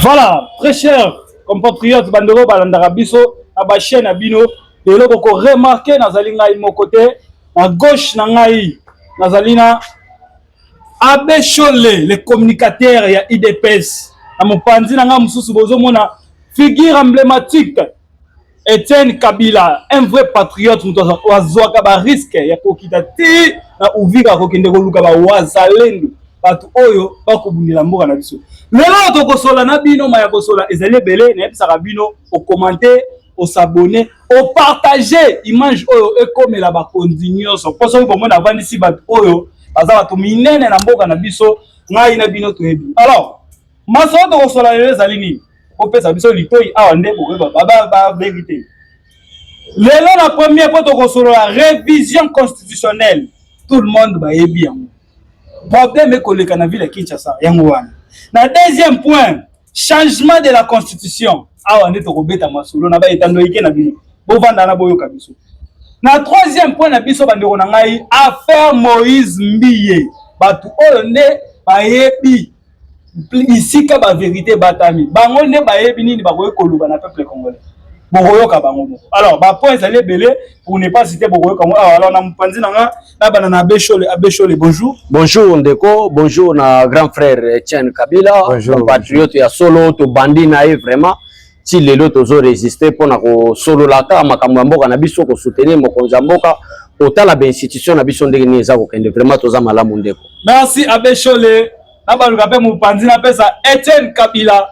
Voilà, très cher compatriotes, bandero balandaka biso na ba chaîne na bino, lelo ko remarquer nazali ngai mon côté à gauche na ngai nazali na Abbé Cholé, le communicateur ya IDPS. Na mopanzi na nga mususu bozomona figure emblématique Etienne Kabila, un vrai patriote mutoza wazwaka ba risque ya kokita ti na uvika kokende koluka ba wazalendo batu oyo bakobundila mboka na biso. Lelo tokosola na bino ma ya kosola ezali belé na yebisaka bino au commenter, au s'abonner, au partager image oyo ekomela ba continuous poso ko mona vandisi batu oyo baza batu minene na mboka na biso ngai na bino toyebi. Alors maso tokosola lelo ezali nini? Opesa biso litoi awa nde bokoyeba ba vérité. Lelo la première fois tokosola la révision constitutionnelle. Tout le monde va yebi yango. Problème est koleka na ville Kinshasa yango wana. Na deuxième point, changement de la constitution. Awa nde tokobeta masolo na ba etando ike na bino. Bo vanda na boyo kabiso. Na troisième point na biso bandeko na ngai affaire Moïse Mbiye. Batu oyo nde ba yebi ici ka ba vérité batami. Bango nde ba yebi nini ba koyo koluba na peuple congolais. Bokoyoka bango. Alors ba point ezali belé pour ne pas citer bokoyoka ngo. Alors na mpanzi na nga na bana na Abbé Cholé, bonjour. Bonjour Ndeko, bonjour na grand frère Etienne Kabila, compatriote ya solo to bandi na vraiment si lelo tozo résister pour na ko solo laka makambo mboka na biso ko soutenir mokonzi mboka otala ba institution na biso ndenge ni eza ko kende vraiment toza malamu Ndeko. Merci Abbé Cholé. Na baluka pe mpanzi na pesa Etienne Kabila.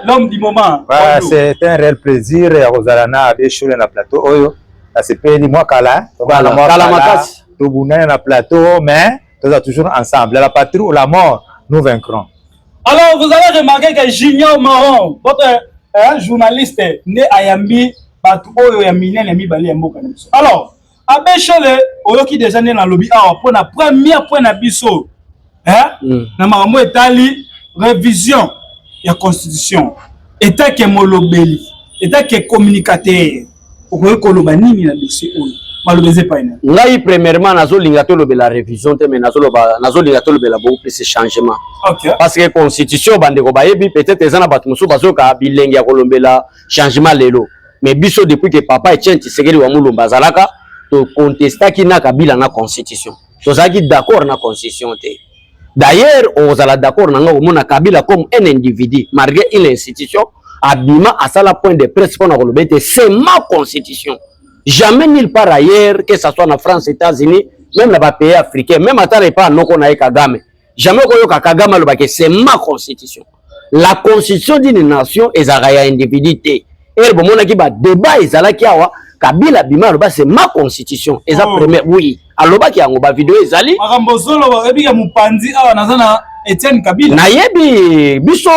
L'homme du moment. Voilà, c'est un réel plaisir à Rosalana Abbé Cholé na plateau oyo. Ça se paye moi kala. Voilà, kala makasi. Tout bouna na plateau mais nous sommes toujours ensemble. La patrie ou la mort, nous vaincrons. Alors vous allez remarquer que Junior Maron, votre journaliste né à Yambi, batu oyo ya minene mibali ya mboka na biso. Alors Abbé Cholé oyo ki déjà né na lobby awa pour la première point na biso. Na makambo etali révision la constitution état que molobeli état que communicateur okoyo koloba nini na dossier oyo malobeze pa ina ngai premièrement nazolinga tolobela révision te mais nazolinga tolobela beaucoup plus changement. OK, parce que constitution bandeko bayebi peut-être ezana batu musu bazoka bilenge ya kolombela changement lelo mais biso depuis que papa Etienne Tshisekedi wa mulumba zalaka to contestaki na Kabila na constitution tozaki d'accord na constitution te. D'ailleurs, on est d'accord na Kabila comme un individu, malgré une institution, abima à ça la point de presse pour nous c'est ma constitution. Jamais nulle part ailleurs, que ce soit en France, États-Unis, même là-bas pays africains, même à Tare pas non qu'on a Kagame. Jamais qu'on a Kagame le c'est ma constitution. La constitution d'une nation est un individu. Et bon mon qui va débat est là qui a Kabila bima c'est ma constitution. Et ça première oui. Aloba ki yango ba vidéo ezali akambozolo ba ebi ya mupanzi awa nazana Etienne Kabila na yebi biso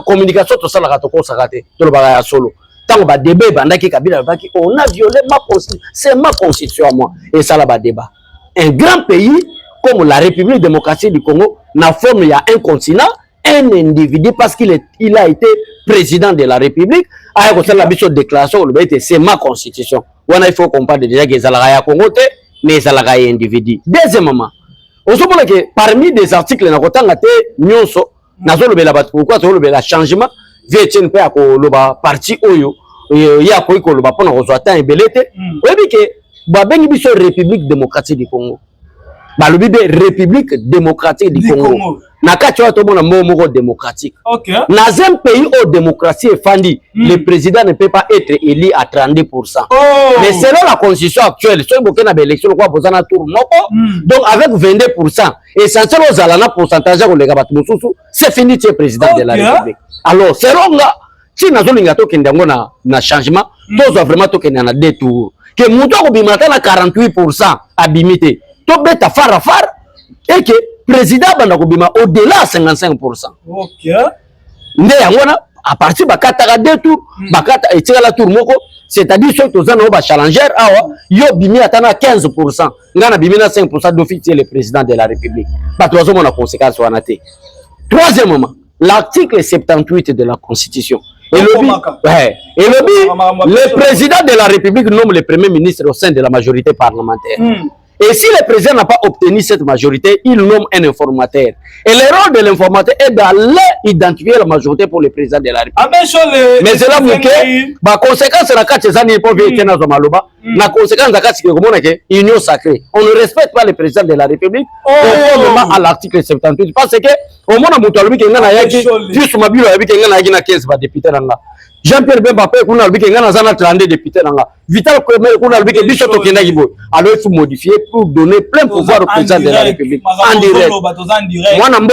communication to sala ka to kosaka te to ba ya solo tango ba débat bandaki Kabila baki on a violé ma constitution, c'est ma constitution à moi et ça là ba débat. Un grand pays comme la République démocratique du Congo na forme il y a un continent, un individu parce qu'il a été président de la République a ko sala biso déclaration le c'est ma constitution. Wana il faut comprendre déjà que ça la ya Congo te mais ça l'a individu. Deuxièmement, on se voit que parmi des articles na kotanga te nyonso nazolo bela bat pourquoi tolo bela changement vietien pe akoloba parti oyo ya ko ikoloba pona kozwata ebelete oyebi ke ba bengi biso République démocratique du Congo ba lobi be République démocratique du Congo na kati wa to mona moko démocratique. OK, dans un pays où démocratie est fondée, le président ne peut pas être élu à 32%. Mais selon la constitution actuelle, si vous avez une élection, donc avec 22%, et sans le pourcentage c'est fini, tu es président de la République. Alors, selon là, si nous avons un changement, nous avons vraiment un deux tours. Que nous avons 48% abimité. Tu bête à far et que président banakobima au-delà 55%. OK. Ndé yangona à partir bakata deux tours, bakata etika la tour moko, c'est-à-dire ceux qui ont ba challenger awa yo bimi atana 15%, ngana bimi na 5% d'officier le président de la République. Ba tozo mona conséquence wana te. Troisièmement, l'article 78 de la Constitution. Et le président de la République nomme le premier ministre au sein de la majorité parlementaire. Et si le président n'a pas obtenu cette majorité, il nomme un informateur. Et le rôle de l'informateur est d'aller identifier la majorité pour le président de la République. Mais c'est là que la conséquence de la carte, c'est qu'il faut la conséquence de la carte, c'est union sacrée. On ne respecte pas le président de la République, conformément à l'article 78. Parce que, au moment où on a dit juste ma bio, il y a 15 députés. Jean-Pierre Bemba, on a dit qu'il y a 32 députés. Vital Kouemé, on a dit qu'il y a 2 députés. Alors il faut modifier pour donner plein pouvoir au président de la République. En direct. Moi, je ne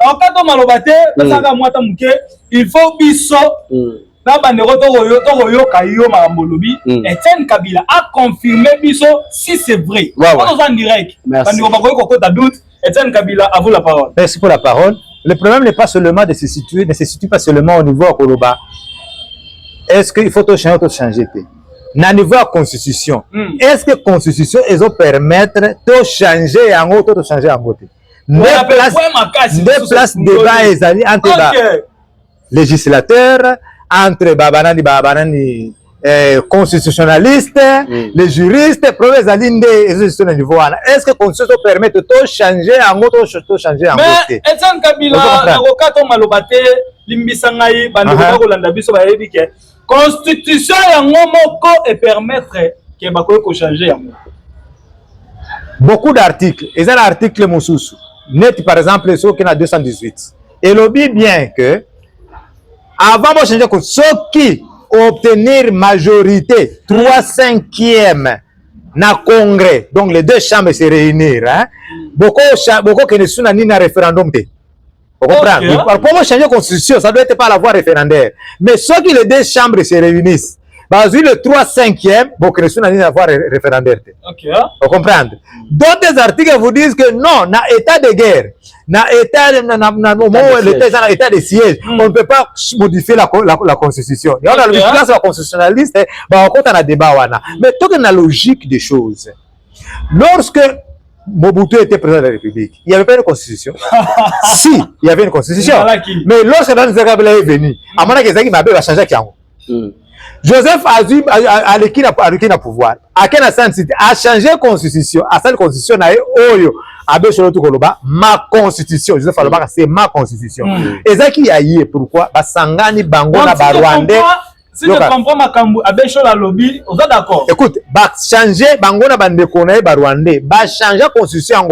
alors, quand on m'a dit, il faut biso. Etienne Kabila a confirmé biso si c'est vrai. En direct. Etienne Kabila, à vous la parole. Merci pour la parole. Le problème n'est pas seulement de se situer, ne se situe pas seulement au niveau Koloba. Est-ce qu'il faut tout changer? Na niveau la constitution. Est-ce que la constitution ils ont permettre de changer en autre, de changer en autre? Deux places débat entre législateurs, entre babanani constitutionnalistes, les juristes, problèmes à niveau. Est-ce que la constitution permet de changer en autre, de changer en autre? Mais Etienne Kabila, avocat Malobate, Limbisangaï, Bandoko Rolanda Biso Baébike. Constitution et permettre que Bako changer. Beaucoup d'articles. Et ça l'article Moussous. Net par exemple, ceux qui ont 218. Et lobby bien que avant de changer ceux qui obtenir majorité 3/5 na congrès, donc les deux chambres se réunir, hein? Beaucoup qui ne sont ni na référendum. Vous comprenez? Pour changer la constitution, ça doit être par la voie référendaire. Mais ceux qui les deux chambres se réunissent, le 3/5, vous ne sont pas la voie référendaire. Vous comprenez? D'autres articles vous disent que non, dans l'état de guerre, dans l'état de siège, on ne peut pas modifier la constitution. Et on a le place la constitutionnaliste, on compte un débat. Mais tout est dans la logique des choses. Lorsque Mobutu était président de la République, il n'y avait pas de constitution. Si, il y avait une constitution. Mais lorsque Dani Kabila est venu, à mon avis, il va changer Kiango. Joseph Azim a le pouvoir. A changé la constitution. A changé la constitution. Ma constitution. Joseph Aloba, c'est ma constitution. Et ça qui a eu, pourquoi? Sangani Bangona Barwande. Si je comprends ma kambu, Abécho la lobby, on est d'accord. Écoute, changer Bangona Bandekone Barwande, changer la constitution,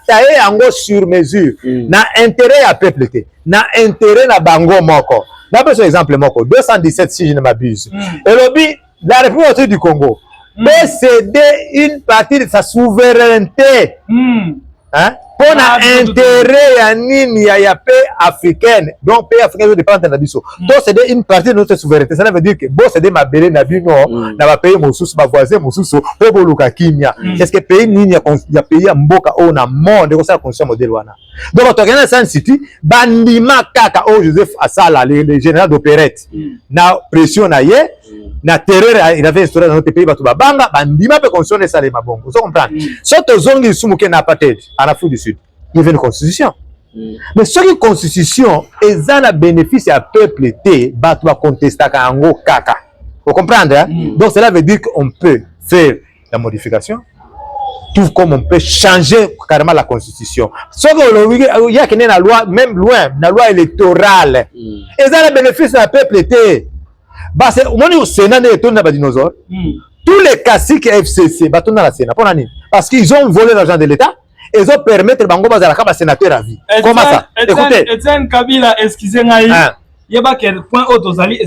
tailler sur mesure. Na intérêt à peuple, na intérêt na Bango Moko. D'après ce exemple, 217 si je ne m'abuse. Et lobby, la République du Congo peut céder une partie de sa souveraineté. Hein? Pour l'intérêt à paix africaine, donc pays africain dépend de l'Abisso. Donc c'est une partie de notre souveraineté. Ça veut dire que bon, c'est des mabélés, n'abino, n'a pays Moussous, ma voisin Moussous, Poboluka Kimia. Est-ce que pays n'y a pays à Mboka on a monde de ça conscient modèle wana. Donc on regarde San City, Bandima Kaka o Joseph Assala, le général d'opérette, na pression na ye. Na terreur il avait instauré dans notre pays batu babanga bandima pe conscience ça les mabongo vous comprenez surtout zongi sumuke na apartheid en Afrique du Sud il y avait une constitution mais cette constitution est un bénéfice à peuple té batu ba contester kango kaka vous comprenez hein? Donc cela veut dire qu'on peut faire la modification tout comme on peut changer carrément la constitution ce que il y a que na loi même loin na loi électorale et ça le bénéfice à peuple té. C'est au Sénat de dinosaures. Tous les caciques FCC, parce qu'ils ont volé l'argent de l'État, ils ont permis de Bango Bazalaka sénateur à vie. Comment ça? Écoutez. Etienne Kabila, excusez-moi, il y a quel point Otozali,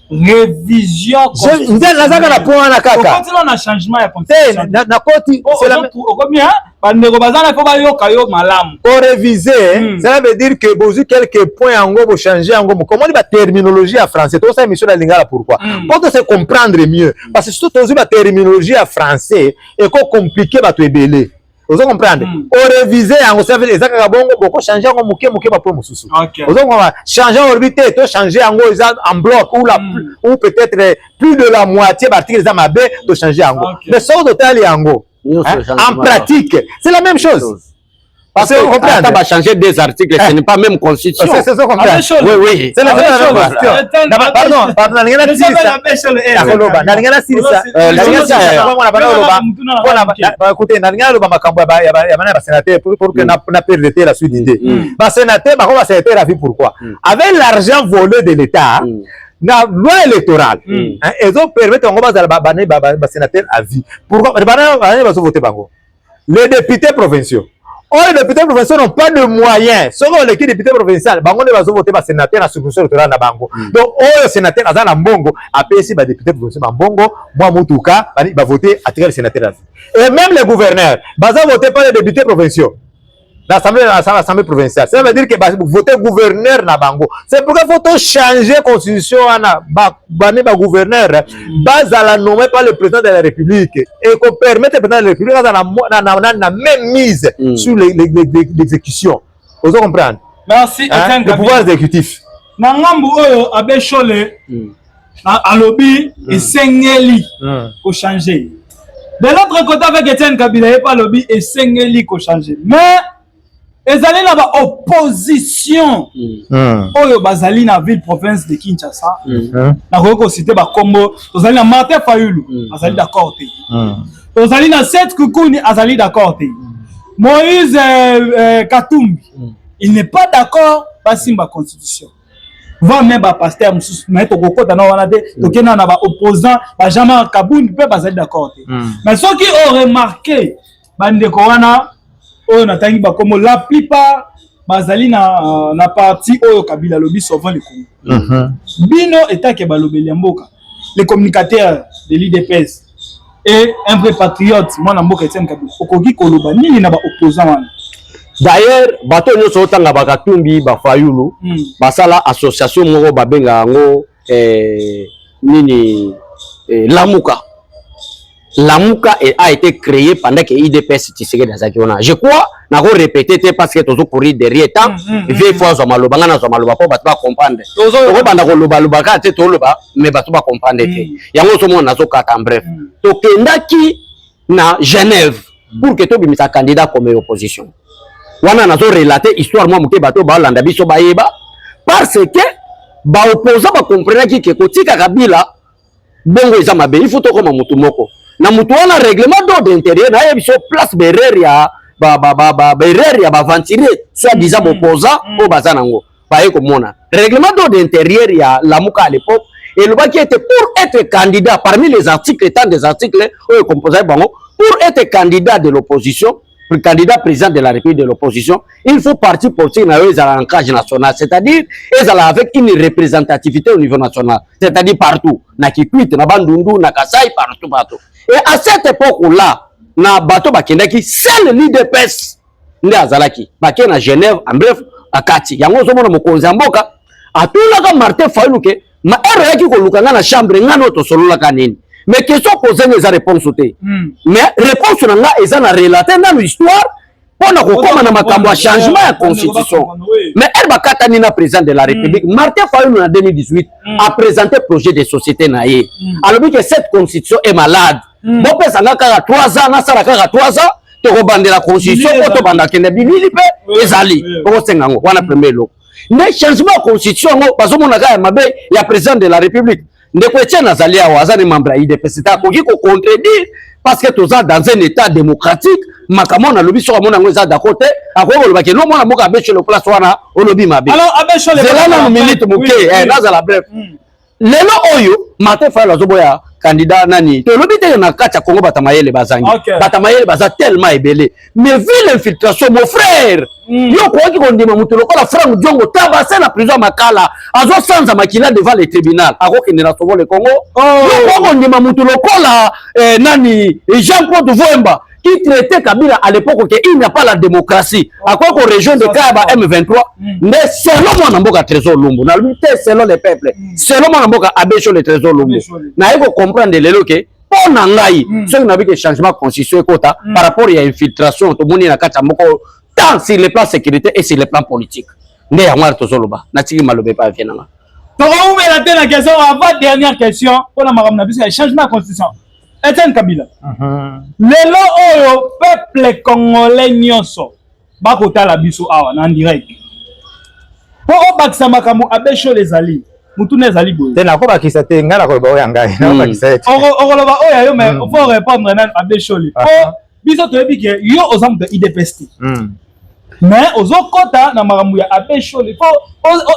révision. Je on a changement. C'est la pour réviser, cela veut dire que vous avez quelques points en gros, vous changez en gros. Comment dit la terminologie en français? Tout ça, monsieur la lingala, pourquoi? Pour se comprendre mieux. Parce que surtout, la terminologie en français est compliqué à te béler. Vous comprenez? Au réviser, on sait exactement beaucoup changer en mouké pas pour moussou. Vous comprenez? Changer en orbité, tout changer en gros en bloc ou peut-être plus de la moitié d'articles à ma baie, de changer en gros. Mais ça au total en gros. En pratique, c'est la même chose. Parce que on va changer des articles, ce n'est pas même constitution. C'est ça comme ça. Oui, oui. C'est la constitution. Pardon, pardon, nalingana écoutez, nalingana loba makambo ya bana ba sénateur pour que na perdre la suite d'idée. Ba sénateur ba ko ba sénateur a vu pourquoi. Avec l'argent volé de l'État, la loi électorale, ils ont permis qu'on va ba sénateur à vie. Pourquoi bana ba voter bango. Les députés provinciaux. Oh, les députés provinciaux n'ont pas de moyens. Ce sont les députés provinciaux. Bango ne va voter par sénateur à circonscription électorale na bango. Donc, oh, le sénateur à la Mbongo a payé si les députés provinciaux na Mbongo, moi Moutouka, va voter à tirer le sénateur à vie. Et même les gouverneurs, baza voter par les députés provinciaux. L'Assemblée provinciale. Ça veut dire que voter gouverneur na bango. C'est pourquoi il faut changer la constitution na ba gouverneur bazala nommé par le président de la République et qu'on permette au président de la République na même mise sur l'exécution. Vous comprenez? Merci Etienne le pouvoir exécutif. Na ngambu oyo abeshole à lobby et sengeli ko changer. De l'autre côté avec Etienne Kabila et pas lobby et sengeli ko changer. Mais ezali na ba opposition oyo bazali na ville province de Kinshasa na ko citer ba kombo tozali na Martin Fayulu azali d'accord te tozali na Seth Kukuni azali d'accord te Moïse Katumbi il n'est pas d'accord ba simba constitution va même ba pasteur mususu mais to kokota na wana te tokena na ba opposant ba Jean Kabundi pe bazali d'accord te mais ceux qui ont remarqué bande ko wana oyo natangi bakomo la plupart bazali na parti oyo Kabila lobby souvent le Congo. Bino état ke balobeli mboka les communicateurs de l'IDPS et un vrai patriote moi na mboka Etienne Kabila okoki koloba nini na ba opposant wana. D'ailleurs bato nyoso otanga bakatumbi ba Fayulu basala association moko babenga ngo nini Lamuka. Lamuka a été créé pendant que IDPS Tshisekedi Azakona. Je crois, n'a pas répété parce que toujours courir derrière tant. Vieille fois zo maloba ngana zo maloba po bato ba comprendre. Oko banda ko loba loba ka te to loba mais bato ba comprendre te. Yango so mona zo kata en bref. To kendaki na Genève pour que to bimisa candidat comme opposition. Wana nazo relater histoire moi muke bato ba landa biso ba yeba parce que ba opposant ba comprendre ki ke kotika Kabila bongo eza mabe il faut to comme mutu moko. Na mutu wana règlement d'ordre intérieur na yebiso place bereria bereria ba ventiler soit disant opposant au bazanango ba yeko mona règlement d'ordre intérieur ya Lamuka à l'époque et le qui était pour être candidat parmi les articles tant des articles composés bango pour être candidat de l'opposition candidat président de la République de l'opposition il faut partir politique na eux à l'ancrage national c'est-à-dire ils allaient avec une représentativité au niveau national c'est-à-dire partout na Kikwit na Bandundu na Kasai partout et à cette époque-là, na bateau bakendaki seul l'IDPS ndi azalaki baké na Genève en bref à Kati yango zo mona mokonzi mboka atulaka Martin Fayulu ke ma eraki ko lukanga na chambre ngano to solola kanini mais question posée les réponses te mais réponse na nga eza na relater dans l'histoire pona ko koma na makambo ya changement ya constitution mais elle bakatani na président de la République Martin Fayulu en 2018 a présenté projet de société na ye alors que cette constitution est malade bon pesa nga kaka 3 ans na sala kaka 3 ans to ko bandela constitution ko to banda kende bilili pe ezali ko senga ngo wana premier lot mais changement de constitution ngo bazo mona ka mabe ya président de la République ndeko Etienne azali awa azali membre ya IDPS ta ko ko contredire parce que toza dans un état démocratique makamon na lobi so mona ngo za d'accord te akoko loba ke no mona moka beche le place wana o lobi mabe alors abeche le zela na minute muke nazala bref lelo oyo Martin Fayulu azoboya candidat nani to lobi te na kati ya Congo batamayele bazangi batamayele baza tellement ebelé mais vu l'infiltration mon frère yo ko ki kondima mutu lokola Franck Diongo tabase na prison makala azo sanza makila devant le tribunal akokende na sobo le Congo yo ko kondima mutu lokola nani Jean-Claude Vwemba qui traitait Kabila à l'époque qu'il n'y a pas la démocratie. À quoi qu'on région de Kaba M23, mais selon moi, Namboka Trésor Lumbu, selon les peuples, selon moi, Namboka Abécho le Trésor Lumbu. N'a pas comprendre les loquets. Pour Nangaï, ceux qui n'avaient que changement constitutionnel par rapport à l'infiltration, tout le monde n'a qu'à tant sur les plans sécurité et sur les plans politiques. Mais à moi, tout Zoloba, Natiki Malobé pas Vienna. Donc, on va la question avant dernière question pour la Madame Nabis, le changement de constitution. Etienne Kabila. Lelo oyo peuple congolais nyonso bakota la biso awa en direct po obakisa makambo abesho les ali mutuna ezali boye te nako bakisa te ngala ko ba oyangai nako bakisa te okoloba oya yo mais faut répondre na abesho li po biso toyebi ke yo ozambe idepesti mais ozokota na makambo ya abesho li po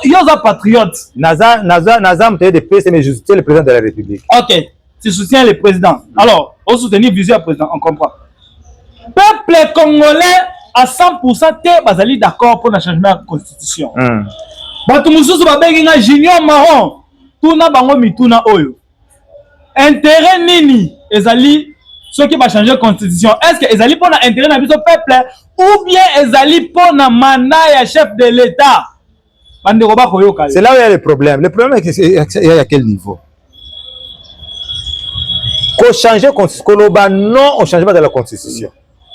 yo za patriote naza mte de peste mais je soutiens le président de la République. OK, tu soutiens le président. Alors, on soutient vision président, on comprend. Peuple congolais à 100% te bazali d'accord pour le changement de la constitution. Bato mususu babengi nga junior marron tuna bango mituna oyo. Intérêt nini ezali ceux qui va changer la constitution? Est-ce que ezali pour intérêt na biso peuple ou bien ezali pour na mandat ya chef de l'État? C'est là où il y a le problème. Le problème est à quel niveau? Qu'on change la constitution, non au changement de la constitution.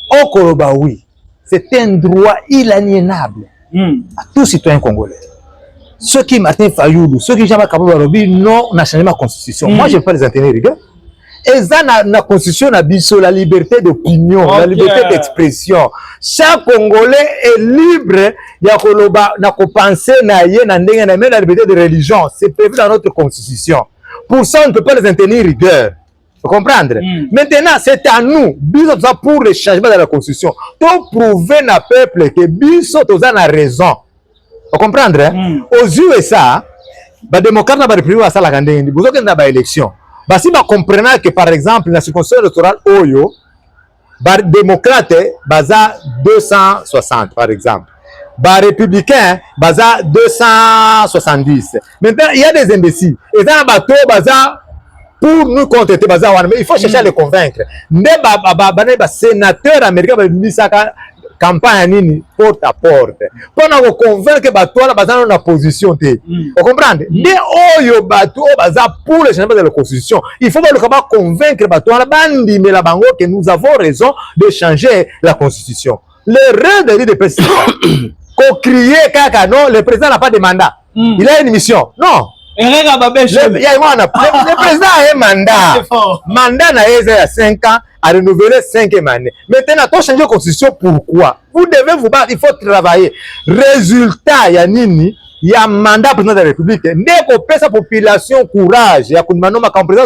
Au Koloba, oui. C'est un droit inaliénable à tout citoyen congolais. Ceux qui Martin Fayoulou, ceux qui Jean Kaboularobi, non, on a changé ma constitution. Moi, je ne vais pas les entraîner, les gars. Et ça, la constitution a la liberté d'opinion, la liberté d'expression. Chaque Congolais est libre de penser, même la liberté de religion. C'est prévu dans notre constitution. Pour ça, on ne peut pas les en tenir rigueur. Vous comprenez? Maintenant, c'est à nous, pour le changement de la constitution, de prouver au peuple que Biso a raison. Vous comprenez? Aux USA, les démocrates ont république à la République, vous avez une élection. Si vous comprenez que, par exemple, dans la circonscription électorale Oyo, les démocrates baza 260, par exemple. Les républicains baza 270. Maintenant, il y a des imbéciles. Et dans le bateau, baza pour nous contenter, baza il faut chercher à les convaincre. Les sénateurs américains campagne porte à porte pour nous convaincre que bateau baza dans position. Vous comprenez? Dès oyo bateau baza pour le changement de la constitution, il faut convaincre bateau que nous avons raison de changer la constitution. L'erreur de l'idée de président qu'on criait caca non, le président n'a pas de mandat. Il a une mission. Non. Le président a un mandat. Mandat n'a 5 ans à renouveler 5e année. Maintenant, on change la constitution. Pourquoi? Vous devez vous battre, il faut travailler. Résultat, il y a nini, il y a un mandat président de la République. Dès qu'on paie sa population courage, il y a un président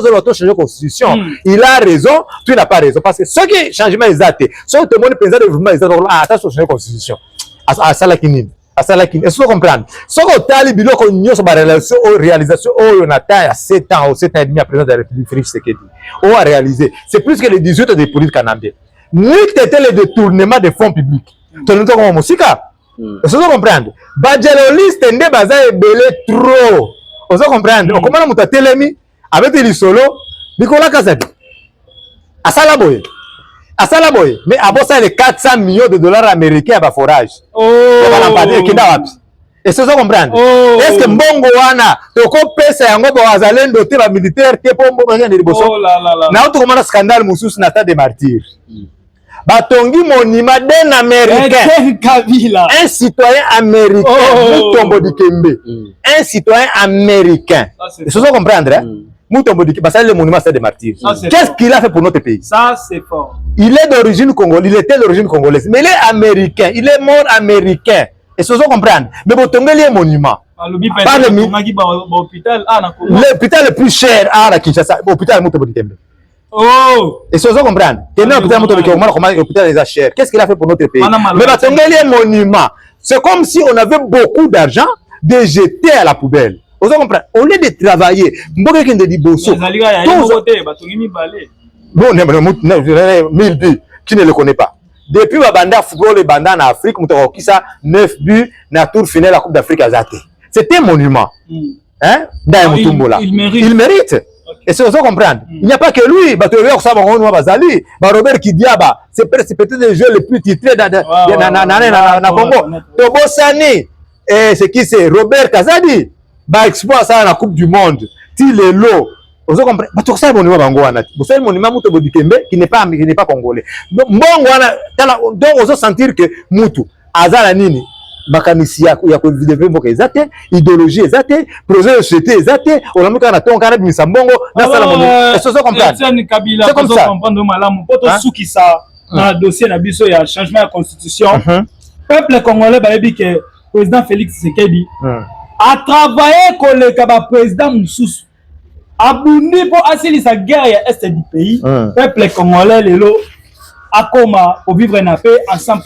de l'autre changer la constitution. Il a raison, tu n'as pas raison. Parce que ceux qui changent les actes, ceux qui demandent le président de gouvernement, ils disent, attention, changer la constitution. À ça, la kinine. Est-ce que vous comprenez? Ce que Tali Bilo connaît sur la réalisation, on a taille à 7 ans ou 7 ans et demi à président de la République, Félix Tshisekedi. On a réalisé. C'est plus que les 18 ans de politique canadienne. Ni c'était le détournement des fonds publics. Tu nous comme Mosika. Est-ce que vous comprenez? Badjaloliste n'est pas belé trop. Est-ce que vous comprenez? On commence à monter Telemi avec les solos. Nicolas Kazadi. À Salaboye. À Salaboye, mais à ça les 400 millions de dollars américains à forage. Est-ce que vous comprenez? Est-ce que Mbongo wana toko pesa yango bazalendo te ba militaire te po mbongo ngene liboso? Na auto comme un scandale mususu na tas de martyrs. Batongi monument d'un américain. Un citoyen américain. Mutombo Dikembe. Un citoyen américain. Est-ce que vous comprenez? Le monument des martyrs. Qu'est-ce qu'il a fait pour notre pays? Ça, c'est fort. Il est d'origine congolaise, il était d'origine congolaise, mais il est américain, il est mort américain. Et ce que vous comprenez? Mais vous tombez les monuments. L'hôpital le plus cher à la Kinshasa, l'hôpital Mutombo Dikembe. Oh! Et ce que vous comprenez? L'hôpital est cher. Qu'est-ce qu'il a fait pour notre pays? Mais vous tombez les monuments. C'est comme si on avait beaucoup d'argent de jeter à la poubelle. Vous comprenez? Au lieu de travailler, bon, qui ne le connaît pas. Depuis Babanda football et Banda en Afrique, nous avons 9 buts dans la tour finale de la Coupe d'Afrique à Zate. C'est un monument. Hein? Il mérite. Et c'est ça qu'on comprend. Il n'y a pas que lui. Robert Kidiaba, c'est peut-être le jeu le plus titré dans le Congo. Tobo Sani, c'est qui c'est? Robert Kazadi. Exploit ça dans la Coupe du Monde. Il est low. Vous comprenez? Tout ça, monument Bangoana. Vous savez, le monument Mutombo Dikembe qui n'est pas congolais. Donc, on va sentir que Moutou, Azala Nini, makanisi ya kudevelopper ezate, idéologie ezate, projet de société ezate, on a mis quand on a mis Sambongo, dans ça la monnaie. Est-ce que vous comprenez? C'est comme ça. Comprendre malamu. Poto suki ça dans le dossier na biso ya changement de constitution. peuple congolais bayebi que président Félix Tshisekedi a travaillé koleka ba président Moussous abundi po asilisa guerre ya est du pays. Peuple congolais lelo akoma pour vivre en paix à 100%.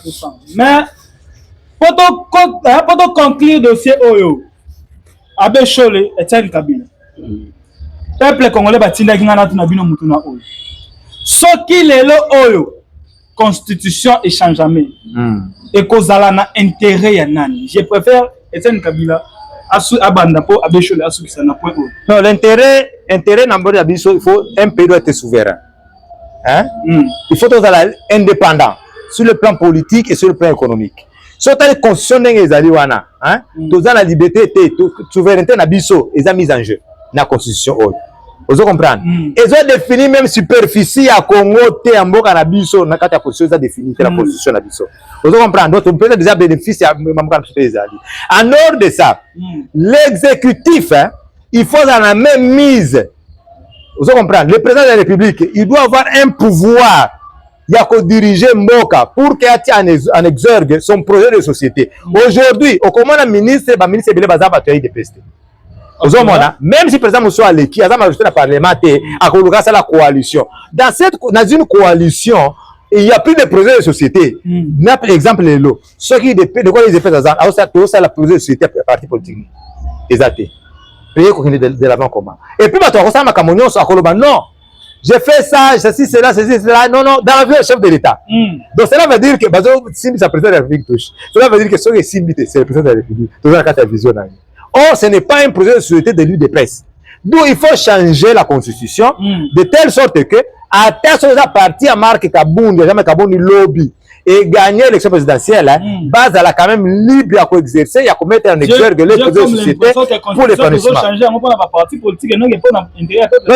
Mais pour conclure dossier oyo Abbé Chole Etienne Kabila. Peuple congolais batinda kinga na bino mutuna oyo. Soki lelo oyo constitution échange jamais. Et kozala na intérêt ya nani. Je préfère Etienne Kabila abanda po Abbé Chole asukisa na point oyo. Non, l'intérêt n'ambori abiso, il faut un pays doit être souverain. Hein? Il faut être indépendant sur le plan politique et sur le plan économique. Si tu as une constitution d'Ezaliwana, hein? Tu as la liberté, la souveraineté nabiso, ils ont mis en jeu la constitution. Vous comprenez? Ils ont défini même superficie à Congo, Téamboka nabiso, na kata constitution a défini la constitution nabiso. Vous comprenez? Donc on peut déjà bénéficier à Mamkan Ezali. En dehors de ça, l'exécutif, hein, il faut dans la même mise. Vous comprenez? Le président de la République, il doit avoir un pouvoir. Il y a qu'à diriger Mboka pour qu'il ait en exergue son projet de société. Aujourd'hui, au commandant ministre, le ministre Bele Baza va te dépester. Même si le président Moussa Aleki, il a ajouté le Parlement, à la coalition. Dans une coalition, il n'y a plus de projet de société. Par exemple, les lots. Ceux qui dépendent de quoi ils dépendent, c'est la projet de société parti politique. Exact. De l'avant comment. Et puis, non, j'ai fait ça, ceci, cela, non, dans la vie, chef de l'État. Donc, cela veut dire que, si le président de la République touche, cela veut dire que c'est le président de la République. Or, ce n'est pas un projet de société de lutte de presse. D'où il faut changer la constitution de telle sorte que, à telle chose à partir à Marc Kabound, jamais Kabound lobby, et gagner l'élection présidentielle, base à la quand même libre à co-exercer, il y a qu'on mettre en exergue les projets de société pour l'épanouissement. Non,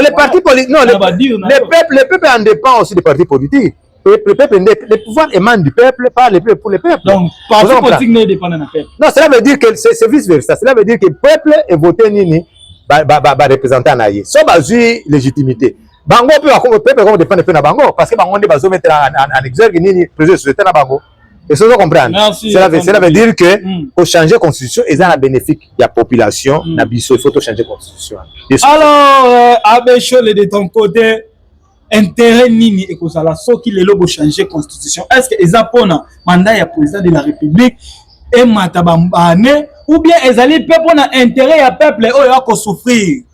les partis politiques, non, le peuple en dépend aussi des partis politiques. Le pouvoir émane du peuple, pas le peuple pour le peuple. Donc, parti politique ne dépend du peuple. Non, cela veut dire que c'est vice-versa. Cela veut dire que le peuple est voté nini, représentant naïe. Ça va jouer légitimité. Bango peut peuple dépend de Bango parce que Bango ne va pas mettre en exergue ni projet de société na Bango. Et ça, vous comprenez? Cela veut dire que pour changer la constitution, ils ont un bénéfice de la population. Il faut changer la constitution. Alors, Abbé Chole, de ton côté, intérêt nini et cause la so qui les lobes changer constitution. Est-ce que ils ont un mandat ya président de la République et matabambane ou bien ils allaient peuple na intérêt ya peuple eux ya souffrir?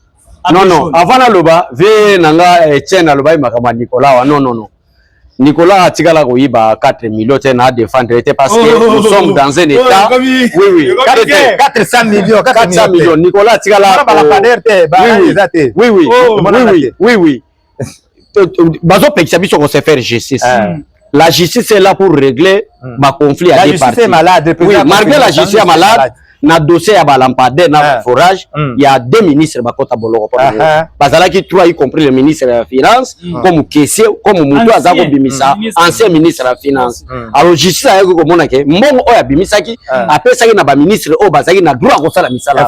Non, avant la loba, ve nanga Etienne loba makama Nicolas. Non. Nicolas a tigala koyiba 4 millions à défendre parce que nous sommes dans un état. Oui. 400 millions. 400 millions. Nicolas tigala. Oui. Bazo Pexabiso qu'on sait faire justice. La justice est là pour régler ma conflit à deux parties. La justice est malade. Oui, malgré la justice est malade. Na dossier à Balampade, na forage, il y a 2 ministres Bakota Boloro. Bazala qui 3 y compris le ministre de la Finance, comme caissier, comme Moutou Azako Bimisa, ancien ministre de la Finance. Alors justice a eu comme on a que mon oya Bimisa qui après ça na ba ministre au Bazaki na droit à ça misala.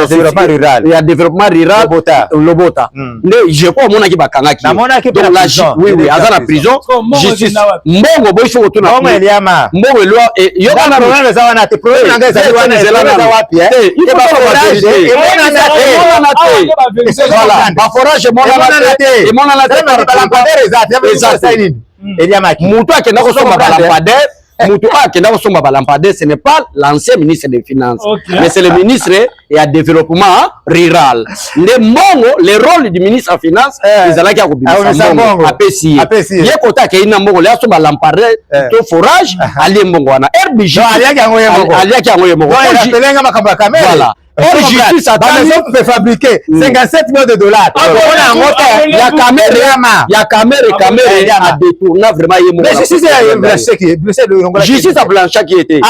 Développement rural. Il y a développement rural Lobota. Ne je crois mon a qui bakanga qui. Donc la oui, azana prison. Justice. Mbongo boy faut tout na. Mbongo loi et yo na problème les awana te problème ce n'est pas l'ancien ministre des Finances, mais c'est le ministre et à développement rural. Le rôle du ministre des Finances, c'est là qu'il y a APCI. Il y a côté qui est un bon, là, sur l'emparé, tout forage, aller mbongwana. RBJ, aller qui a voilà. Or, justice a peut fabriquer 57 millions de dollars. Il y a caméra à détourner vraiment. Justice a blancha qui était.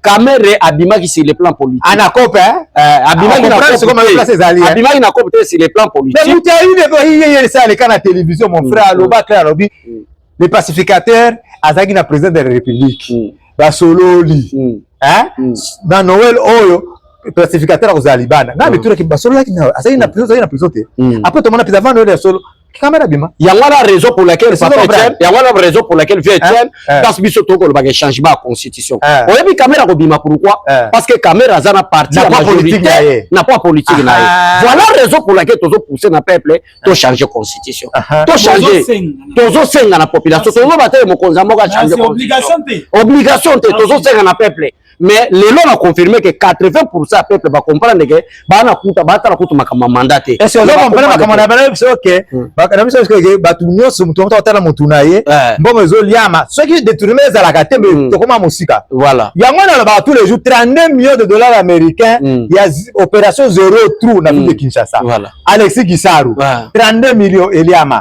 Caméra à Bimaki sur le plan politique. Anacop, hein? Abimaki n'a copé sur le plan politique. Mais vous avez eu ça à la télévision, mon frère, les pacificateurs, Azagi n'a président de la République. Basololi. Hein? Dans Noël, Oyo. Classificateur aux Alibana. Là, le tour qui basolo là qui na prison, après tout le monde a avant de solo Caméra bima. Il y a une raison pour laquelle vieux Etienne parce que surtout qu'on va changement de constitution. On a vu caméra bima pourquoi? Parce que caméra ça n'a parti n'a pas politique Voilà la raison pour laquelle tous pousser dans peuple to changer constitution. To changer. Tous senga na population. Tous battre mon konzamo ka changer obligation tous senga na peuple. Mais les lois ont confirmé que 80% peuple va comprendre que bana kuta batala kuta makama mandate. Est-ce que vous comprenez makama mandate? C'est OK. Bakana biso que batu nyonso mutu otala mutu na ye. Mbongo ezo liama. Ceux qui détournent les alakate mais to koma musika. Voilà. Yango na ba tous les jours 32 millions de dollars américains. Il y a opération zéro trou na ville de Kinshasa. Voilà. Alexis Gisaru. 32 millions Eliama.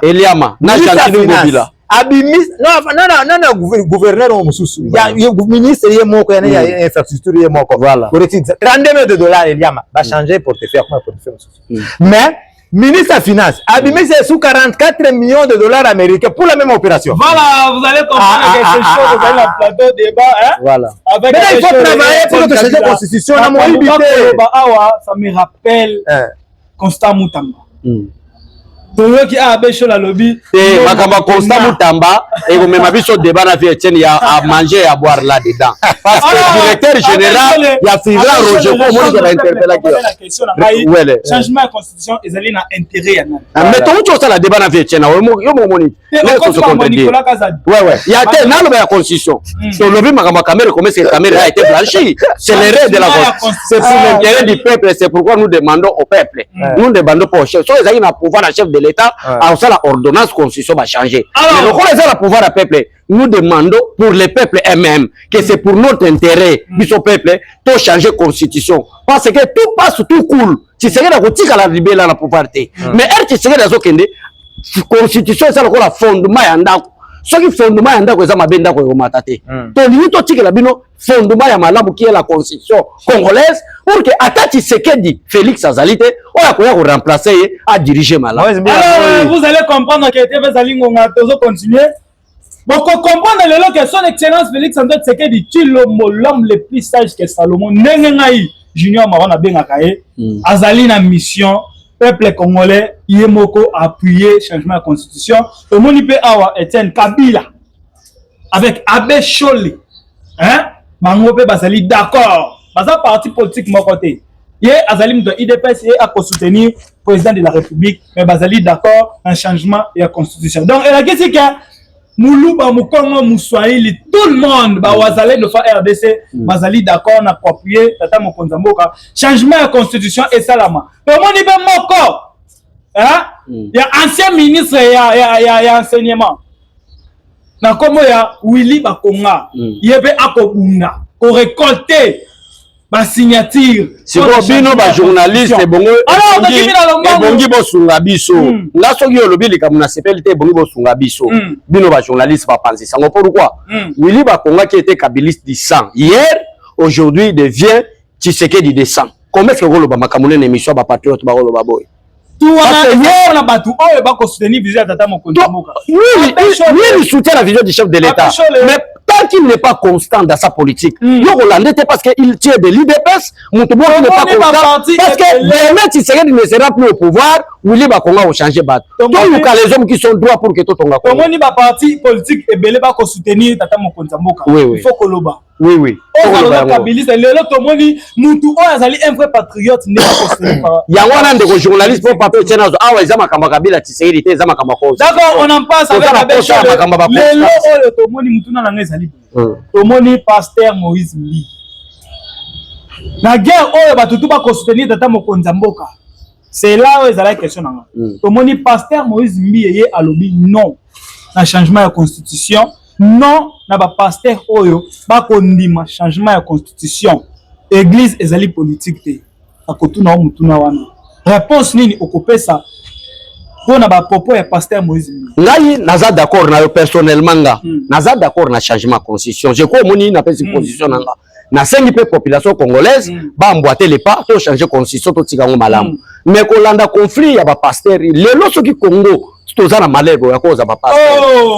Na Jacqueline Ngobila. Abimis non gouverneur au mususu ya ministre ye moko ya infrastructure ye moko voilà 32 millions de dollars Eliama va changer portefeuille comment portefeuille mais ministre des Finances Abimis est sous 44 millions de dollars américains pour la même opération. Voilà, vous allez comprendre quelque chose dans le plateau débat hein. Voilà. Avec il faut travailler pour que changer la constitution na mobilité. Ça me rappelle Constant Moutamba. Qui a abecho la lobby et makamba Constant Moutamba et vous même abicho débat na vie Etienne il y a à manger et à boire là dedans parce que le directeur général il y a Fibra Roger pour moi qui va interpeller la question changement de constitution ils allaient na intérêt mais tout ça la débat na vie Etienne yo mo moni Nicolas Kazadi ouais il y a tel na la constitution sur le lobby makamba caméra comme cette caméra a été blanchie c'est l'erreur de la constitution c'est pour l'intérêt du peuple c'est pourquoi nous demandons au peuple nous demandons pour chef so ils ont un pouvoir chef de l'État, alors ça la ordonnance constitution va changer. Mais quand les a le pouvoir à peuple, nous demandons pour les peuples eux-mêmes que c'est pour notre intérêt, du peuple, de changer constitution. Parce que tout passe, tout cool. Si c'est la route à la libérer la pouvoir. Mais elle qui serait dans aucun constitution, c'est encore la fondement yanda. Ce qui fondement yanda ko za mabenda ko matate. To limito tika la bino fondement ya malamu qui est la constitution congolaise pour que Atati Sekedi Félix Azalite on a quoi remplacer à diriger malamu. Alors vous allez comprendre que TV Zalingonga tozo continuer. Bon comprendre que son excellence Félix Antoine Sekedi Tshilombo l'homme le plus sage que Salomon Nengengai Junior Marona Bengakaye Azali na mission peuple congolais Yemoko appuyer changement de constitution au monipe awa Etienne Kabila avec Abbé Chole hein bango pe basali d'accord basa parti politique mon côté ye azali mdo IDPS et à soutenir président de la République mais basali d'accord un changement de la constitution donc elle a dit que Moulouba Mukongo Mouswahili tout le monde ba wazalé de faire RDC basali d'accord na appuyer tata Mokonza Mboka changement de la constitution et salama mais mon ibe moko hein il y a ancien ministre il y a enseignement na komo ya Willy Bakonga yebe akobunda ko récolter ba signature si bino ba journaliste bongo bongi bo sunga biso nga soki olobi likamuna sepelite bongi bo sunga biso bino ba journaliste ba panzi sango pourquoi Willy Bakonga qui était kabiliste du sang hier aujourd'hui devient Tshisekedi du sang comment est-ce que vous le ba makamune na émission ba patriote ba lo ba boy on a battu on va soutenir vision tata Mokonza Mboka il soutient la vision du chef de l'État mais tant qu'il n'est pas constant dans sa politique il Hollandais parce qu'il tient de l'IDPS Moutoubo n'est pas constant parce que demain Tshisekedi ne sera plus au pouvoir Willy Bakonga va changer bat donc les hommes qui sont droits pour que tout tonga comme on y va parti politique et belé va soutenir tata Mokonza Mboka il faut que loba oui on va kabiliser le lot tout monde Moutou on azali un vrai patriote n'est pas considéré il y a un de journaliste pour papier tena ah ouais zama kamba kabila Tshisekedi te zama kamba cause d'accord on en passe avec la bêche le lot tout monde Moutou na ngezali tout monde pasteur Moïse Mli la guerre oyo batutu ba soutenir tata Mokonza Mboka c'est là où ils la question nanga tout monde pasteur Moïse Mli yé alobi non na changement de constitution non na ba pasteur oyo ba kondima changement de constitution église ezali politique te akotuna mutuna wana réponse nini okopesa pona ba propos ya pasteur Moïse ngai naza d'accord na yo personnellement nga naza d'accord na changement de constitution je crois moni na pesi constitution nanga na sengi pe population congolaise ba emboîter les pas to changer constitution to tikango malamu mais ko landa conflit ya ba pasteur lelo soki Congo tous en malheur à cause de ma part.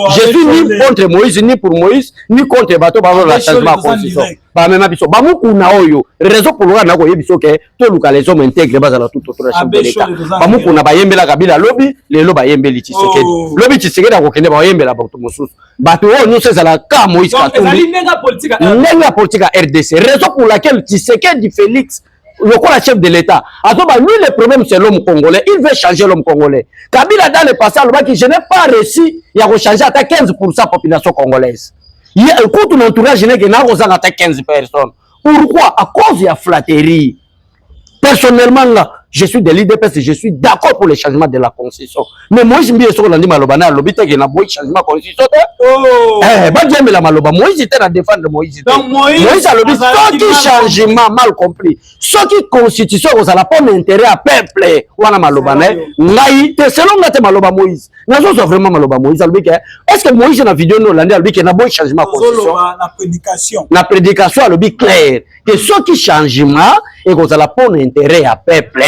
Je suis ni contre Moïse, ni pour Moïse, ni contre bateau par la changement de constitution. Bah même biso, bah mou kuna oyo. Raison pour le na ko yebiso ke to luka les hommes intègres bas la toute autre chef de l'État. Bah mou kuna ba yembela kabila lobby, les loba yembeli Tshisekedi. Lobby Tshisekedi ko kende ba yembela bato mosusu. Bato oyo nous c'est la ka Moïse Katumbi. Nenga politique à RDC. Raison pour laquelle Tshisekedi Félix le chef de l'État. Lui, le problème, c'est l'homme congolais. Il veut changer l'homme congolais. Kabila, dans le passé, je n'ai pas réussi à changer à 15% de la population congolaise. Écoute, mon entourage, je n'ai pas 15 personnes. Pourquoi? À cause de la flatterie. Personnellement, là, je suis de l'IDPS, je suis d'accord pour le changement de la constitution. Mais moi, je me dis que Landi Malobana, l'obité qu'il y a un changement de la constitution. Moïse était à défendre Moïse. Moïse a l'obité, ce qui changement mal compris. Ce qui constitution, vous avez pas d'intérêt à peuple. Wana Malobana, selon la Maloba Moïse. Nous avons vraiment Maloba Moïse. Est-ce que Moïse, dans la vidéo, nous avons dit qu'il y a un bon changement de constitution? La prédication. La prédication, elle est claire. Que ce qui changement, et vous avez pas d'intérêt à peuple.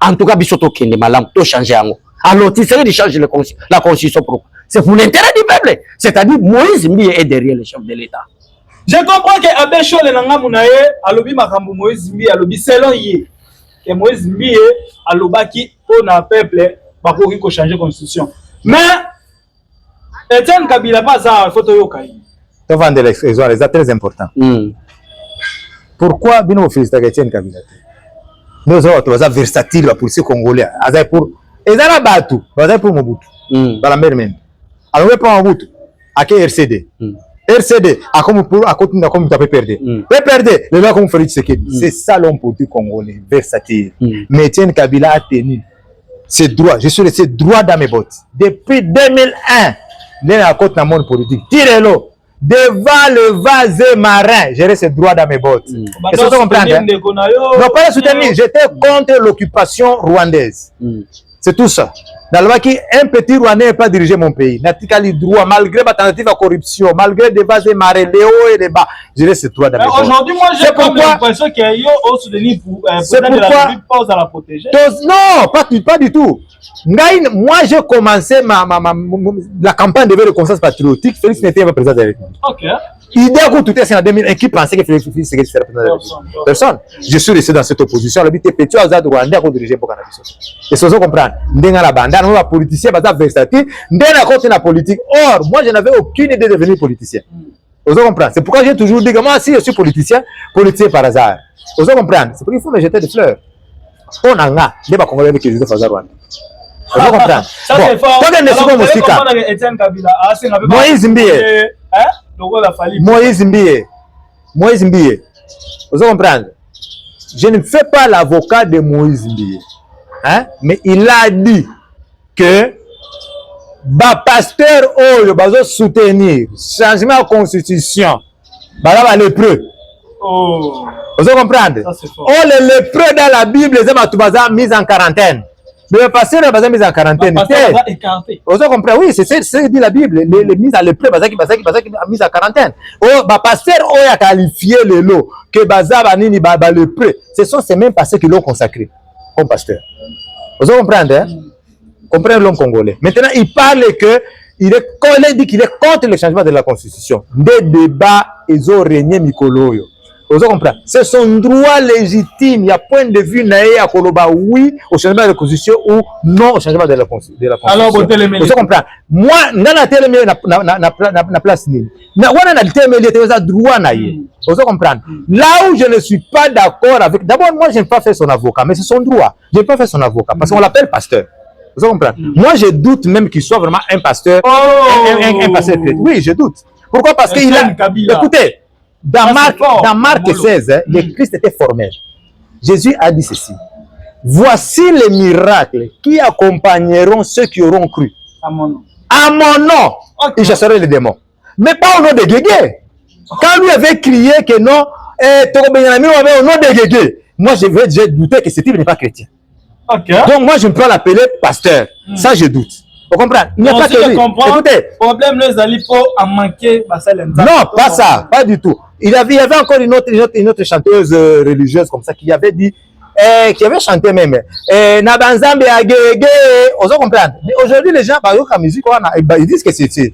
En tout cas, bisoto kende malam, to changer ango. Alors, tu serais de changer la constitution pour. C'est pour l'intérêt du peuple. C'est-à-dire, Moïse Mbi est derrière le chef de l'État. Je comprends que Abbé Chole Nanga Mounaye, alobi makambu Moïse Mbi, alobi selon yé. Que Moïse Mbi, alobaki, on a peuple, bakoki ko changer la constitution. Mais, Etienne Kabila pas ça, il faut te yokai. Tu vas vendre l'expression, c'est très important. Pourquoi Bino félicite Etienne Kabila? Nous autres, nous sommes versatiles pour ces Congolais. Ils ont battu, ils ont pour Mobutu. Dans la mer même. Alors, on prend Mobutu. À quel RCD? RCD, à comme pour à côté comme tu peux perdre. Tu perdre, le là comme Félix Tshisekedi. C'est ça l'homme politique congolais, versatile. Mais Etienne Kabila a tenu ses droits. Je suis resté droit dans mes bottes. Depuis 2001, il est à côté dans le monde politique. Tirez-le. Devant le vase marin, j'ai resté droit dans mes bottes. Et ça, vous comprenez? Non, pas soutenir. J'étais contre l'occupation rwandaise. C'est tout ça. Dans le qui un petit Rwandais n'a pas dirigé mon pays. Natikali droit, malgré ma tentative de corruption, malgré des vases marins, les hauts et les bas, j'ai resté droit dans mes bottes. Aujourd'hui, moi, j'ai comme l'impression qu'il y a eu au soutenir pour la pause à la protéger. Non, pas du tout. Moi, j'ai commencé la campagne de reconnaissance patriotique. Félix n'était pas président de la République. Ok. L'idée que tout est en 2001, qui pensait que Félix serait président de la République? Personne. Je suis resté dans cette opposition. Le but est petit, Azad Rwanda a dirigé pour Canada. Et ça, vous comprenez? Ndenga la bande, nous, les politiciens, bazar versatile, ndenga côté la politique. Or, moi, je n'avais aucune idée de devenir politicien. Vous comprenez? C'est pourquoi j'ai toujours dit que moi, si je suis politicien par hasard. Vous comprenez? C'est pour qu'il faut me jeter des fleurs. On a un débat congolais avec Joseph Azar Rwanda. Vous comprenez? Ça, c'est fort. Moïse Mbiye. Moïse Mbiye. Vous comprenez? Je ne fais pas l'avocat de Moïse Mbiye. Hein? Mais il a dit que pasteur Oyo va soutenir changement de constitution. Va lépreux. Oh. Vous comprenez? Oh, les lépreux dans la Bible, ils ont mis en quarantaine. Mais le pasteur est mis en quarantaine. Vous comprenez? Oui, c'est ce que dit la Bible. Les mises à lépreux, mis en quarantaine. Oh, pasteur Oyo a qualifié le lot que Baza Nini lépreux. Ce sont ces mêmes pasteurs qui l'ont consacré comme pasteur. Vous comprenez? Hein? Comprenez l'homme congolais. Maintenant, il parle que il dit qu'il est contre le changement de la constitution. Des débats, ils ont régné Mikoloyo. Vous comprenez? C'est son droit légitime. Il y a point de vue naïe à Koloba, oui au changement de la constitution ou non au changement de la constitution. Alors, vous comprenez? Moi, dans la télé, na place nini. Na la télé, il y a droit naïe. Vous comprenez? Là où je ne suis pas d'accord avec. D'abord, moi, je n'aime pas faire son avocat, mais c'est son droit. Je n'aime pas faire son avocat parce qu'on l'appelle pasteur. Vous comprenez? Moi, je doute même qu'il soit vraiment un pasteur. Un pasteur chrétien. Oui, je doute. Pourquoi? Parce qu'il a. Écoutez. Dans Marc 16, le Christ était formel. Jésus a dit ceci. Voici les miracles qui accompagneront ceux qui auront cru. À mon nom. À mon nom, ils chasseraient les démons. Mais pas au nom de Guégué. Quand lui avait crié que non, au nom de Guégué, moi j'ai douté que ce type n'est pas chrétien. Okay. Donc moi je ne peux pas l'appeler pasteur. Ça je doute. Vous comprenez? Il n'y a pas que lui. Écoutez. Problème les alliés pour en manquer. Non, pas ça, pas du tout. Il y avait encore une autre chanteuse religieuse comme ça qui avait dit qui avait chanté même na banzambe ya gege, on se comprend. Aujourd'hui les gens par exemple la musique ils disent que c'est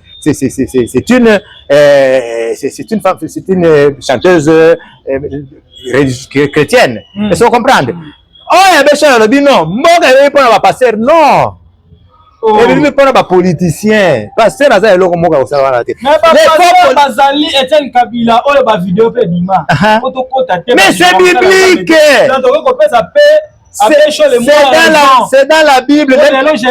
une femme, c'est une chanteuse chrétienne. Ils se comprendre. Oh ya bêcha le dit non, mboka il pas na pasteur non. Et lui pas na politicien. Pasteur aza eloko mboka osala na te. Mais pas bazali Etienne Kabila oyo ba vidéo pe bima. Mais c'est biblique. C'est dans la Bible. Non, parce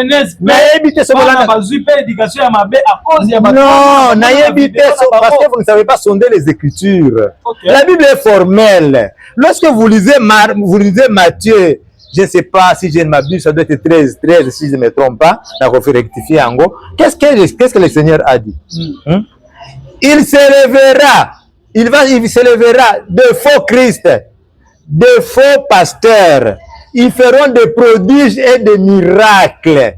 que vous ne savez pas sonder les Écritures. Okay. La Bible est formelle. Lorsque vous lisez Matthieu, je ne sais pas si je ne m'abuse, ça doit être 13, si je ne me trompe pas, donc on fait rectifier en gros. Qu'est-ce que le Seigneur a dit? Il s'élèvera de faux Christ, de faux pasteurs. Ils feront des prodiges et des miracles.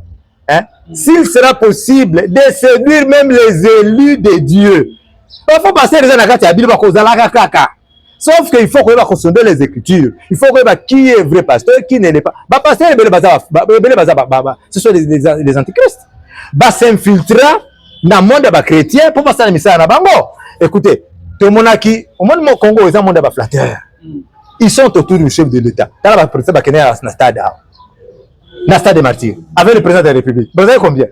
Hein? S'il sera possible de séduire même les élus de Dieu. Il faut passer les années à Bible kaka. Sauf qu'il faut qu'on va consommer les Écritures. Il faut qu'on va qui est vrai pasteur, qui ne l'est pas. Pasteur, ce sont les antichrists. Va s'infiltrer dans le monde des chrétiens pour passer à la mission à Bango. Écoutez, tout le monde qui, au monde du Congo, ils ont un monde flatteur. Ils sont autour du chef de l'État. Quand le président va stade de martyrs, avec le président de la République. Vous savez combien?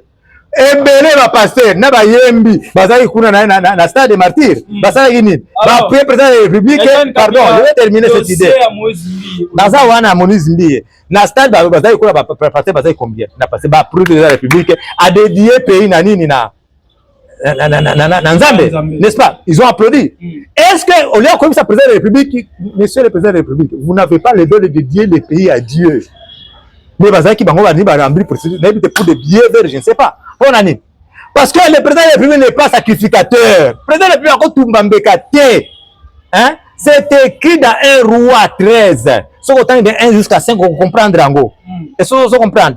Et belé va pasteur, n'a pas yembi, bazali kuna na stade de martyrs. Bazali gini. Ba président de la République, pardon, je vais terminer cette idée. Naza wana Moïse Mbiye. Na stade bazali kuna ba pasteur bazali combien? Na passé ba président de la République a dédié pays na nini na Nzambe, n'est-ce pas? Ils ont applaudi. Est-ce que, au lieu comme ça, président de la République, monsieur le président de la République, vous n'avez pas le don de dédier le pays à Dieu? Mais bazaki bango bani ba remplir pour de billets verts, je ne sais pas. Parce que le président de la République n'est pas sacrificateur. Le président de la République encore tout mbambekate. Hein? C'est écrit dans 1 Roi 13. Ce qu'on de 1 jusqu'à 5, on comprend Drango. Et ça, on comprend.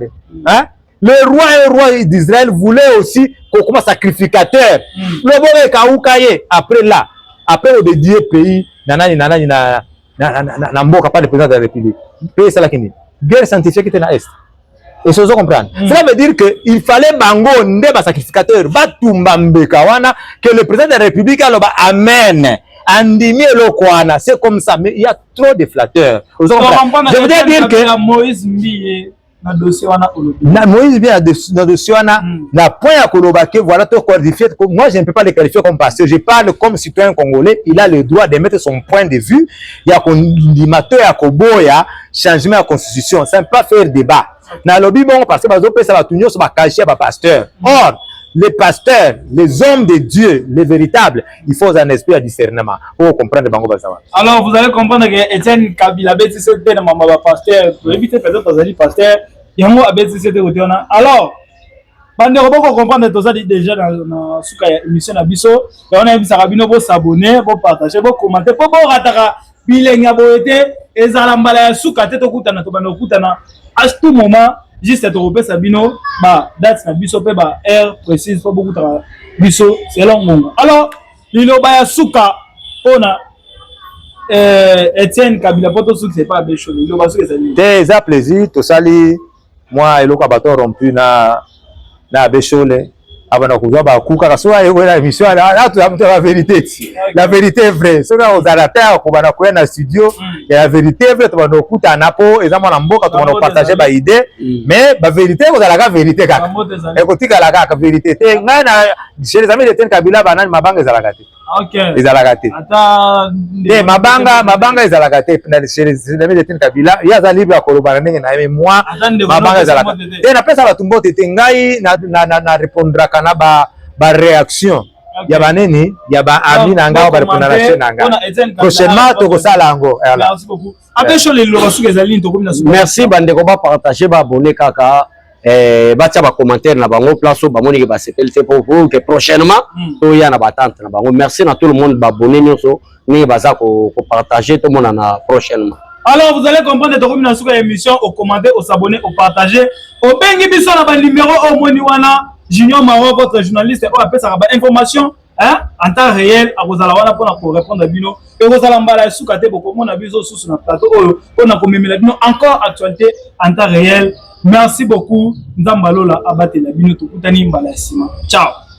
Hein? Le roi d'Israël voulait aussi qu'on commence sacrificateur. Le bon est Kaoukaye. Après là, après le dédié pays, nanani na mboka pas le président de la République. Pays ça là qui guerre scientifique qui était dans l'Est. Et ça, on comprend. Cela veut dire qu'il fallait bango ndeba sacrificateur, batumba kawana, que le président de la République alors amen. Andimi le kwana, c'est comme ça, mais il y a trop de flatteurs. Je voudrais dire que Moïse Mbiye na dossier wana Moïse vient dans dossier wana na point à Kolobake, voilà tout qualifié. Moi je ne peux pas le qualifier comme pasteur, je parle comme citoyen congolais, il a le droit de mettre son point de vue. Il y a condimateur à Koboya, changement de la constitution, ça ne peut pas faire débat. Na lobby bon parce que bazo pesa ba tunyo so ba cacher ba pasteur. Or les pasteurs, les hommes de Dieu, les véritables, il faut un esprit de discernement pour comprendre bango bazawa. Alors vous allez comprendre que Etienne Kabila beti c'était na mama pasteur, pour éviter peut-être bazali pasteur, yango abeti c'était côté on a. Alors bande ko comprendre tozali déjà dans suka ya émission na biso, et on a bisa kabino bo s'abonner, bo partager, bo commenter, bo rataka bilenga bo été ezala mbala ya suka te to kutana to bana kutana à tout moment. Juste à Européen Sabino, bah date na biso pe ba heure précise pour beaucoup de biso selon mon. Alors il obaya suka ona Etienne Kabila poto suka c'est pas bécho il obaya suka c'est des à plaisir to sali moi eloko baton rompu na béchole abana kuzwa ba kuka kasoa yo na émission là tout la vérité la vérité est vraie so na ozalata ko bana ko na studio et la vérité est vraie to bana kuta napo eza mwana mboka to bana partager ba idée mais ba vérité ko zala ka vérité kaka e ko tika la ka vérité te ngana chez les amis de Etienne Kabila banani mabanga ezalaka te. OK ezalaka te ata de mabanga ezalaka te na chez les amis de Etienne Kabila ya za libre ko lobana ndenge na moi mabanga ezalaka te na pesa ba tumbo te ngai na répondra na ba réaction ya baneni ya ba ami na ngao ba répondre na chaîne nga prochainement to ko sala ngo. Merci beaucoup abesho le lobasu ezali to komina. Merci bande ko ba partager ba abonner kaka batia ba commentaire na bango place ba moni ke ba sepelté pour que prochainement to ya na batante na bango. Merci na tout le monde ba abonner nyoso ni baza ko partager tout le monde na prochainement. Alors vous allez comprendre to komina suka émission au commenter au s'abonner au partager au bengi biso na ba numéro au moni wana Junior Maro, votre journaliste, on appelle ça information en temps réel akozala wana pona ko répondre bino et kozala mbala esuka te bokomona biso susu na plateau oyo pona komemela bino encore actualité en temps réel. Merci beaucoup Nzambalola abatela bino tokutani mbala sima. Ciao.